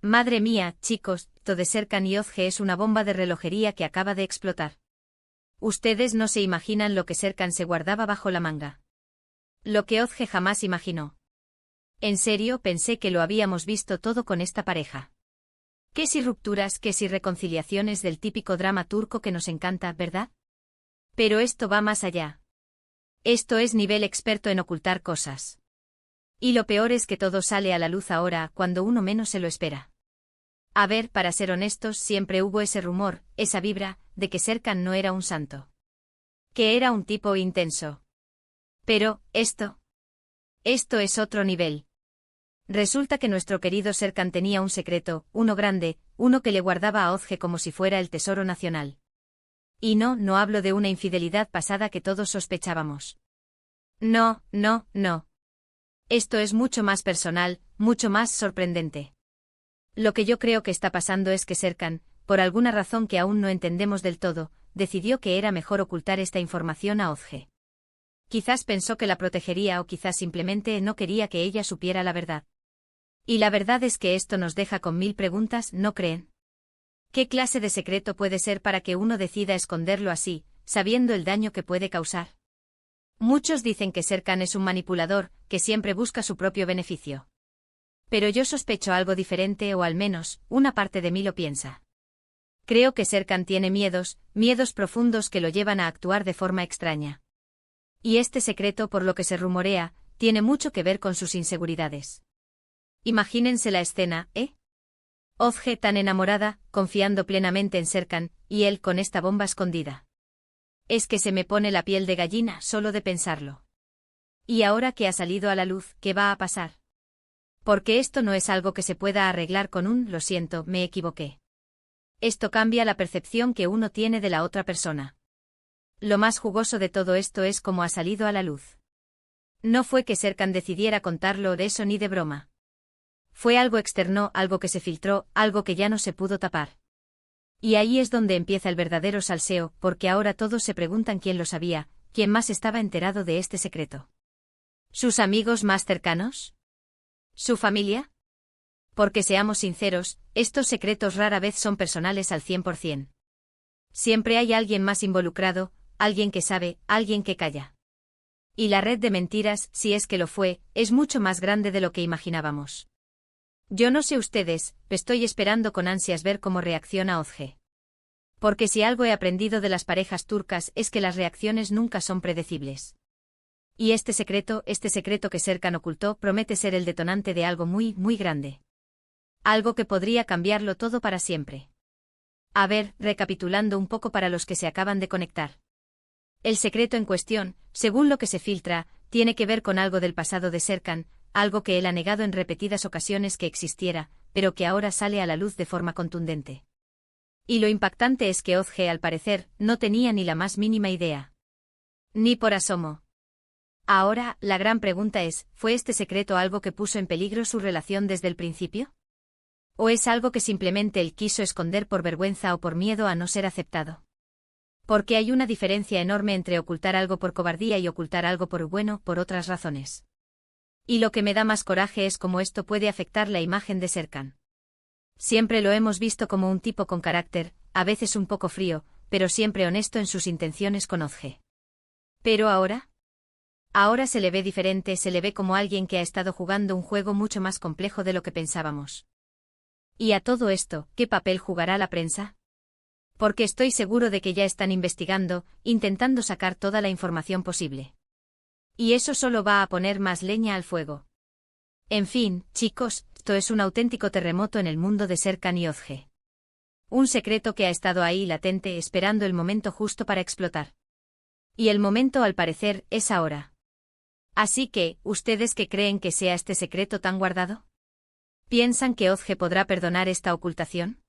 Madre mía, chicos, todo de Serkan y Ozge es una bomba de relojería que acaba de explotar. Ustedes no se imaginan lo que Serkan se guardaba bajo la manga. Lo que Ozge jamás imaginó. En serio, pensé que lo habíamos visto todo con esta pareja. Qué si rupturas, qué si reconciliaciones del típico drama turco que nos encanta, ¿verdad? Pero esto va más allá. Esto es nivel experto en ocultar cosas. Y lo peor es que todo sale a la luz ahora, cuando uno menos se lo espera. A ver, para ser honestos, siempre hubo ese rumor, esa vibra, de que Serkan no era un santo. Que era un tipo intenso. Pero, esto es otro nivel. Resulta que nuestro querido Serkan tenía un secreto, uno grande, uno que le guardaba a Ozge como si fuera el tesoro nacional. Y no hablo de una infidelidad pasada que todos sospechábamos. No. Esto es mucho más personal, mucho más sorprendente. Lo que yo creo que está pasando es que Serkan, por alguna razón que aún no entendemos del todo, decidió que era mejor ocultar esta información a Ozge. Quizás pensó que la protegería o quizás simplemente no quería que ella supiera la verdad. Y la verdad es que esto nos deja con 1000 preguntas, ¿no creen? ¿Qué clase de secreto puede ser para que uno decida esconderlo así, sabiendo el daño que puede causar? Muchos dicen que Serkan es un manipulador, que siempre busca su propio beneficio. Pero yo sospecho algo diferente o al menos, una parte de mí lo piensa. Creo que Serkan tiene miedos profundos que lo llevan a actuar de forma extraña. Y este secreto, por lo que se rumorea, tiene mucho que ver con sus inseguridades. Imagínense la escena, ¿eh? Ozge tan enamorada, confiando plenamente en Serkan, y él con esta bomba escondida. Es que se me pone la piel de gallina solo de pensarlo. Y ahora que ha salido a la luz, ¿qué va a pasar? Porque esto no es algo que se pueda arreglar con un «lo siento, me equivoqué». Esto cambia la percepción que uno tiene de la otra persona. Lo más jugoso de todo esto es cómo ha salido a la luz. No fue que Serkan decidiera contarlo de eso ni de broma. Fue algo externo, algo que se filtró, algo que ya no se pudo tapar. Y ahí es donde empieza el verdadero salseo, porque ahora todos se preguntan quién lo sabía, quién más estaba enterado de este secreto. ¿Sus amigos más cercanos? ¿Su familia? Porque seamos sinceros, estos secretos rara vez son personales al 100%. Siempre hay alguien más involucrado, alguien que sabe, alguien que calla. Y la red de mentiras, si es que lo fue, es mucho más grande de lo que imaginábamos. Yo no sé ustedes, estoy esperando con ansias ver cómo reacciona Ozge. Porque si algo he aprendido de las parejas turcas es que las reacciones nunca son predecibles. Y este secreto que Serkan ocultó promete ser el detonante de algo muy, muy grande. Algo que podría cambiarlo todo para siempre. A ver, recapitulando un poco para los que se acaban de conectar. El secreto en cuestión, según lo que se filtra, tiene que ver con algo del pasado de Serkan, algo que él ha negado en repetidas ocasiones que existiera, pero que ahora sale a la luz de forma contundente. Y lo impactante es que Ozge, al parecer, no tenía ni la más mínima idea. Ni por asomo. Ahora, la gran pregunta es, ¿fue este secreto algo que puso en peligro su relación desde el principio? ¿O es algo que simplemente él quiso esconder por vergüenza o por miedo a no ser aceptado? Porque hay una diferencia enorme entre ocultar algo por cobardía y ocultar algo por bueno, por otras razones. Y lo que me da más coraje es cómo esto puede afectar la imagen de Serkan. Siempre lo hemos visto como un tipo con carácter, a veces un poco frío, pero siempre honesto en sus intenciones con Ozge. Pero ahora... Ahora se le ve diferente, se le ve como alguien que ha estado jugando un juego mucho más complejo de lo que pensábamos. Y a todo esto, ¿qué papel jugará la prensa? Porque estoy seguro de que ya están investigando, intentando sacar toda la información posible. Y eso solo va a poner más leña al fuego. En fin, chicos, esto es un auténtico terremoto en el mundo de Serkan y Ozge. Un secreto que ha estado ahí latente esperando el momento justo para explotar. Y el momento al parecer es ahora. Así que, ¿ustedes qué creen que sea este secreto tan guardado? ¿Piensan que Ozge podrá perdonar esta ocultación?